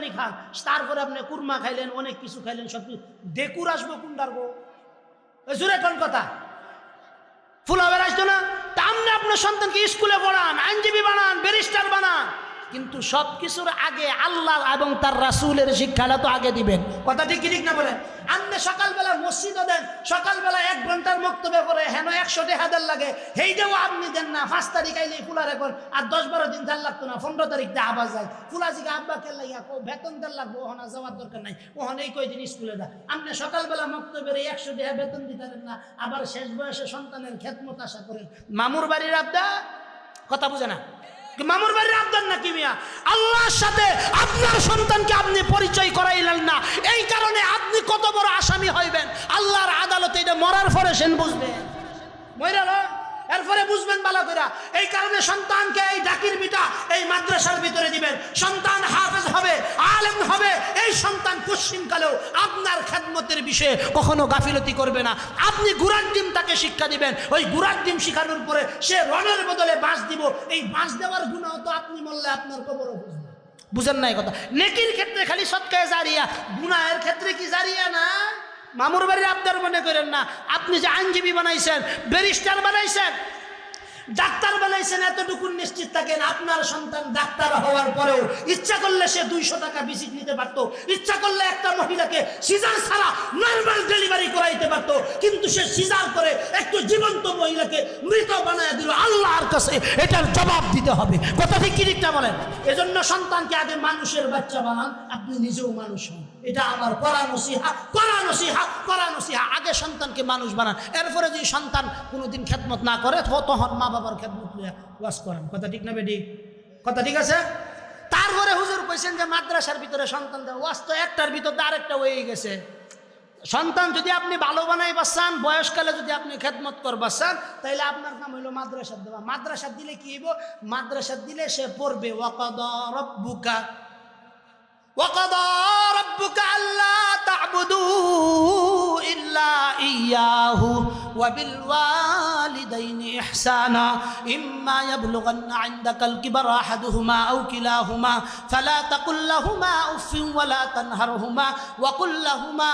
পানি খান, তারপরে আপনি কুরমা খাইলেন, অনেক কিছু খাইলেন, সব কিছু ডেকুর আসবো কুন্ডার গো, জোরে কোন কথা ফুলাবের আসতো না। তা আপনি আপনার সন্তানকে স্কুলে পড়ান, আইনজীবী বানান, ব্যারিস্টার বানান, কিন্তু সব কিছুর আগে আল্লাহ এবং তার রাসূলের শিক্ষাটা তো আগে দিবেন। কথা ঠিক কি ঠিক না বলেন? আপনি সকালবেলা মসজিদও দেন, সকালবেলা 1 ঘন্টার বক্তব্য করে হেন 100 টাকা লাগে, সেইটাও আপনি দেন না। 5 তারিখ আইলে ফুলার এখন আর 10-12 দিন দেন লাগতো না, 15 তারিখ দিয়ে আবার যায় ফুলাজিকে আব্বা কেন লাগিয়া বেতন দেন লাগবো, ওখানে যাওয়ার দরকার নাই, ওখানে এই কয়দিন স্কুলে দেয়। আপনি সকালবেলা বক্তব্যের 100 টাকা বেতন দিতেন না, আবার শেষ বয়সে সন্তানের খেদমত আশা করেন। মামুর বাড়ির আবদা কথা বুঝে না, মামুর বাড়ির আবদার নাকি মিয়া? আল্লাহর সাথে আপনার সন্তানকে আপনি পরিচয় করাইলেন না, এই কারণে আপনি কত বড় আসামি হইবেন আল্লাহর আদালতে। এটা মরার পরে সেন বুঝবেন, মইরাল এরপরে বুঝবেন ভালো করে। এই কারণে সন্তানকে এই ডাকির বিটা এই মাদ্রাসার ভিতরে দিবেন। সন্তান হাফেজ হবে, আলেম হবে, এই সন্তান পশ্চিমকালেও আপনার খেদমতের বিষয়ে কখনো গাফিলতি করবে না। আপনি গুড়ার ডিম তাকে শিক্ষা দিবেন, ওই গুড়ার ডিম শিখানোর পরে সে রনের বদলে বাঁশ দিব, এই বাঁশ দেওয়ার গুনাহ তো আপনি বললে আপনার কবরও বুঝবে। বুঝেন না এই কথা? নেকির ক্ষেত্রে খালি সদকায়ে জারিয়া, গুনাহের ক্ষেত্রে কি জারিয়া না? মামুর বাড়ির আবদার মনে করেন না। আপনি যে আইনজীবী বানাইছেন, ব্যারিস্টার বানাইছেন, ডাক্তার বানাইছেন, এতটুকু নিশ্চিত থাকেন আপনার সন্তান ডাক্তার হওয়ার পরেও ইচ্ছা করলে সে 200 টাকা ভিজিট নিতে পারতো, ইচ্ছা করলে একটা মহিলাকে সিজার ছাড়া নর্মাল ডেলিভারি করাইতে পারতো, কিন্তু সে সিজার করে একটু জীবন্ত মহিলাকে মৃত বানায় দিল। আল্লাহর কাছে এটার জবাব দিতে হবে। কথা ঠিক কি ঠিকটা বলেন? এজন্য সন্তানকে আগে মানুষের বাচ্চা বানান, আপনি নিজেও মানুষ হন। এটা আমার করা নসিহা, করা নসিহা, করা নসিহা। আগে সন্তানকে মানুষ বানান, এরপরে যদি সন্তান কোনোদিন খেদমত না করে তখন মা বাবার খেদমত ওয়াজ করেন। কথা ঠিক না বেটি? কথা ঠিক আছে? তারপরে হুজুর কইছেন যে মাদ্রাসার ভিতরে সন্তান দেওয়া, ওয়াজ তো একটার ভিতর আরেকটা হয়ে গেছে। সন্তান যদি আপনি ভালো বানাইবা চান, বয়সকালে যদি আপনি খেদমত করবা চান, তাইলে আপনার কাম হইল মাদ্রাসা দেওয়া। মাদ্রাসা দিলে কি হইব? মাদ্রাসা দিলে সে পড়বে ওয়াকাদা রাব্বুকা وقضى ربك ألا تعبدوا إلا إياه وبالوالدين إحسانا إما يبلغن عندك الكبر أحدهما أو كلاهما فلا تقل لهما أف ولا تنهرهما وقل لهما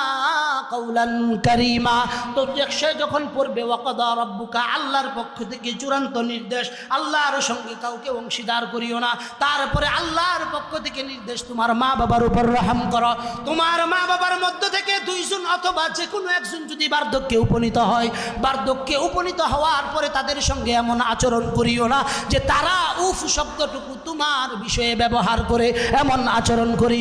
قولا كريما। তো সে যখন পড়বে ওয়াকাদা রাব্বুকা, আল্লাহর পক্ষ থেকে চূড়ান্ত নির্দেশ, আল্লাহর সঙ্গে কাউকে অংশীদার করিও না। তারপরে আল্লাহর পক্ষ থেকে নির্দেশ, তোমার মা বাবার উপর রহম করো। তোমার মা বাবার মধ্য থেকে 2 জন অথবা যে কোনো একজন যদি বার্ধক্যে উপনীত হয়, বার্ধক্যে উপনীত হওয়ার পরে তাদের সঙ্গে এমন আচরণ করিও না যে তারা উফ শব্দটুকু তোমার বিষয়ে ব্যবহার করে এমন আচরণ করি